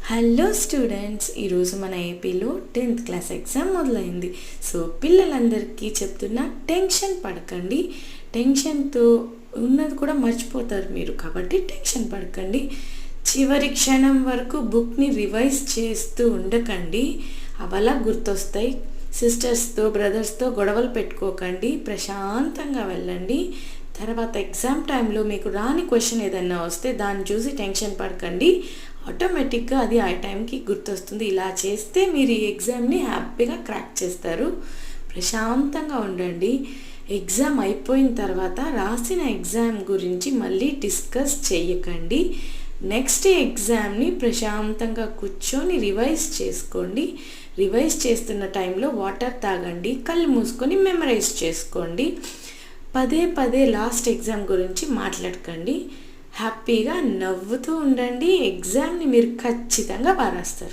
Hello students, ఈరోజు మన ఏపీలో 10th క్లాస్ ఎగ్జామ్ మొదలైంది. సో పిల్లలందరికీ చెప్తున్నా, టెన్షన్ పడకండి. టెన్షన్తో ఉన్నది కూడా మర్చిపోతారు మీరు, కాబట్టి టెన్షన్ పడకండి. చివరి క్షణం వరకు బుక్ని రివైజ్ చేస్తూ ఉండకండి, అవలా గుర్తొస్తాయి. సిస్టర్స్తో బ్రదర్స్తో గొడవలు పెట్టుకోకండి, ప్రశాంతంగా వెళ్ళండి. తర్వాత ఎగ్జామ్ టైంలో మీకు రాని క్వశ్చన్ ఏదైనా వస్తే దాన్ని చూసి టెన్షన్ పడకండి, ఆటోమేటిక్గా అది ఆ టైంకి గుర్తొస్తుంది. ఇలా చేస్తే మీరు ఈ ఎగ్జామ్ని హ్యాపీగా క్రాక్ చేస్తారు. ప్రశాంతంగా ఉండండి. ఎగ్జామ్ అయిపోయిన తర్వాత రాసిన ఎగ్జామ్ గురించి మళ్ళీ డిస్కస్ చేయకండి. నెక్స్ట్ ఎగ్జామ్ని ప్రశాంతంగా కూర్చొని రివైజ్ చేసుకోండి. రివైజ్ చేస్తున్న టైంలో వాటర్ తాగండి, కళ్ళు మూసుకొని మెమరైజ్ చేసుకోండి. పదే పదే లాస్ట్ ఎగ్జామ్ గురించి మాట్లాడకండి. హ్యాపీగా నవ్వుతూ ఉండండి. ఎగ్జామ్ని మీరు ఖచ్చితంగా బాగా రాస్తారు.